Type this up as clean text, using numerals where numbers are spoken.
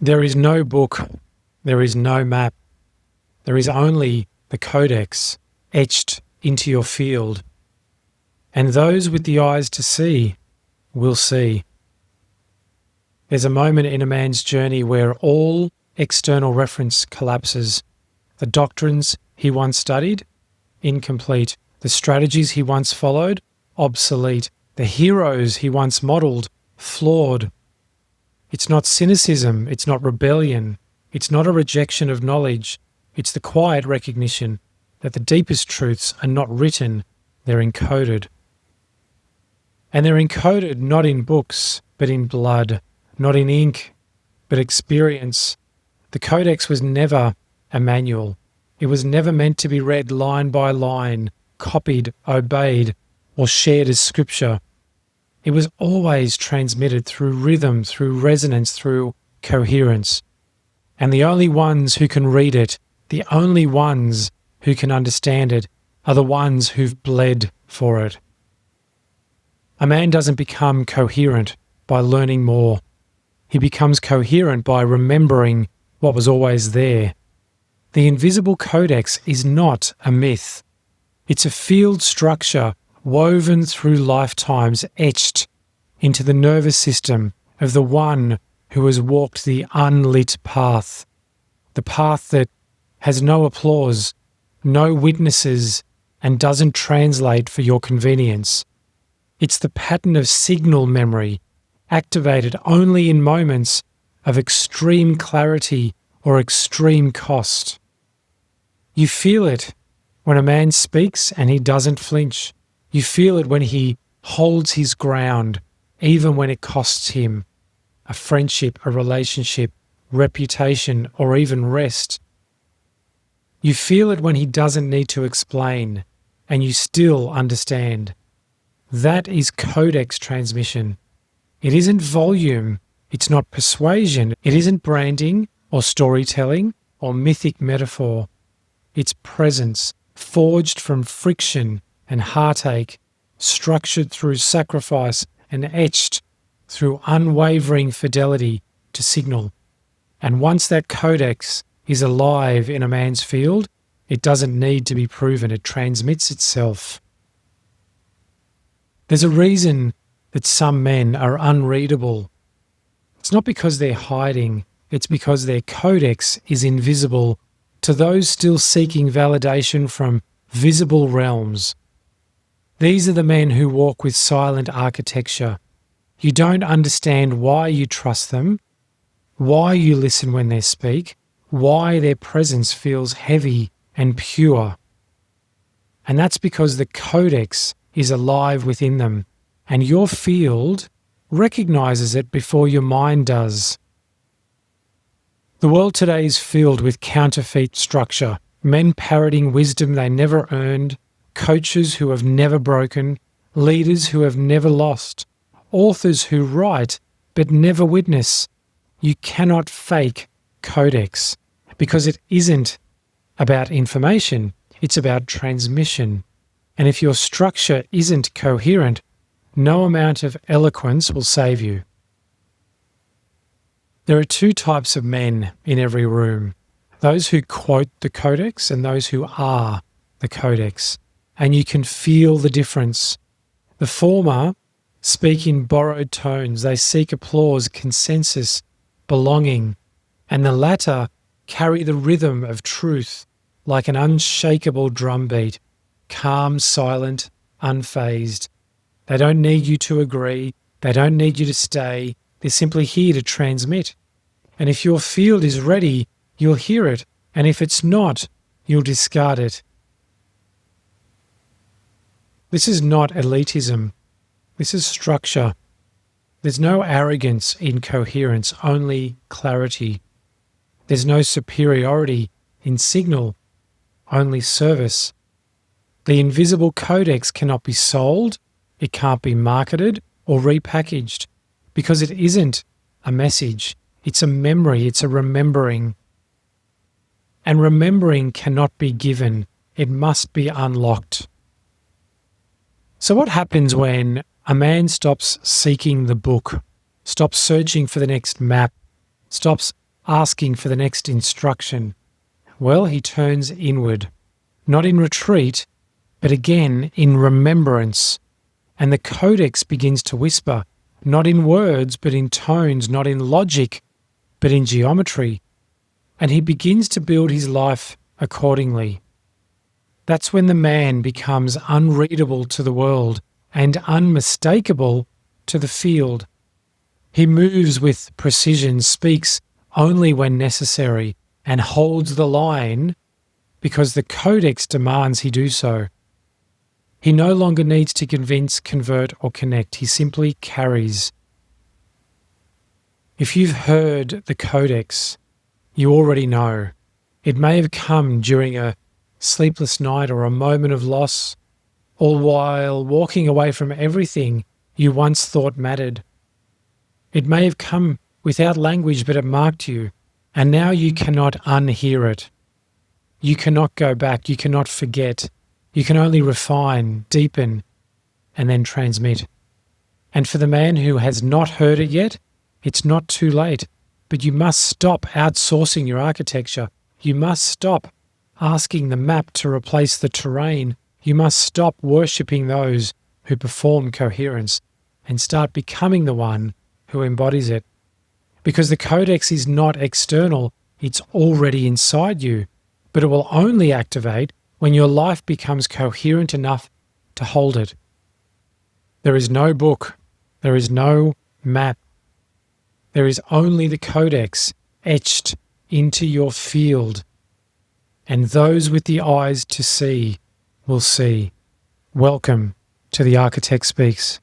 There is no book, there is no map, there is only the codex etched into your field, and those with the eyes to see will see. There's a moment in a man's journey where all external reference collapses. The doctrines he once studied, incomplete. The strategies he once followed, obsolete. The heroes he once modelled, flawed. It's not cynicism, it's not rebellion, it's not a rejection of knowledge, it's the quiet recognition that the deepest truths are not written, they're encoded. And they're encoded not in books, but in blood, not in ink, but experience. The Codex was never a manual. It was never meant to be read line by line, copied, obeyed, or shared as scripture. It was always transmitted through rhythm, through resonance, through coherence. And the only ones who can read it, the only ones who can understand it, are the ones who've bled for it. A man doesn't become coherent by learning more. He becomes coherent by remembering what was always there. The invisible codex is not a myth. It's a field structure woven through lifetimes, etched into the nervous system of the one who has walked the unlit path, the path that has no applause, no witnesses, and doesn't translate for your convenience. It's the pattern of signal memory, activated only in moments of extreme clarity or extreme cost. You feel it when a man speaks and he doesn't flinch. You feel it when he holds his ground, even when it costs him a friendship, a relationship, reputation, or even rest. You feel it when he doesn't need to explain, and you still understand. That is codex transmission. It isn't volume, it's not persuasion, it isn't branding or storytelling or mythic metaphor. It's presence, forged from friction and heartache, structured through sacrifice and etched through unwavering fidelity to signal. And once that codex is alive in a man's field, it doesn't need to be proven, it transmits itself. There's a reason that some men are unreadable. It's not because they're hiding, it's because their codex is invisible to those still seeking validation from visible realms. These are the men who walk with silent architecture. You don't understand why you trust them, why you listen when they speak, why their presence feels heavy and pure. And that's because the codex is alive within them, and your field recognizes it before your mind does. The world today is filled with counterfeit structure, men parroting wisdom they never earned, coaches who have never broken, leaders who have never lost, authors who write but never witness. You cannot fake codex because it isn't about information, it's about transmission. And if your structure isn't coherent, no amount of eloquence will save you. There are two types of men in every room, those who quote the codex and those who are the codex. And you can feel the difference. The former speak in borrowed tones. They seek applause, consensus, belonging. And the latter carry the rhythm of truth like an unshakable drumbeat, calm, silent, unfazed. They don't need you to agree. They don't need you to stay. They're simply here to transmit. And if your field is ready, you'll hear it. And if it's not, you'll discard it. This is not elitism. This is structure. There's no arrogance in coherence, only clarity. There's no superiority in signal, only service. The invisible codex cannot be sold, it can't be marketed or repackaged, because it isn't a message. It's a memory, it's a remembering. And remembering cannot be given, it must be unlocked. So what happens when a man stops seeking the book, stops searching for the next map, stops asking for the next instruction? Well, he turns inward, not in retreat, but again in remembrance. And the codex begins to whisper, not in words, but in tones, not in logic, but in geometry. And he begins to build his life accordingly. That's when the man becomes unreadable to the world and unmistakable to the field. He moves with precision, speaks only when necessary, and holds the line because the codex demands he do so. He no longer needs to convince, convert, or connect. He simply carries. If you've heard the codex, you already know. It may have come during a sleepless night or a moment of loss, or while walking away from everything you once thought mattered. It may have come without language, but it marked you, and now you cannot unhear it. You cannot go back, you cannot forget. You can only refine, deepen, and then transmit. And for the man who has not heard it yet, it's not too late, but you must stop outsourcing your architecture. You must stop asking the map to replace the terrain. You must stop worshipping those who perform coherence and start becoming the one who embodies it. Because the codex is not external, it's already inside you, but it will only activate when your life becomes coherent enough to hold it. There is no book, there is no map. There is only the codex etched into your field, and those with the eyes to see will see. Welcome to The Architect Speaks.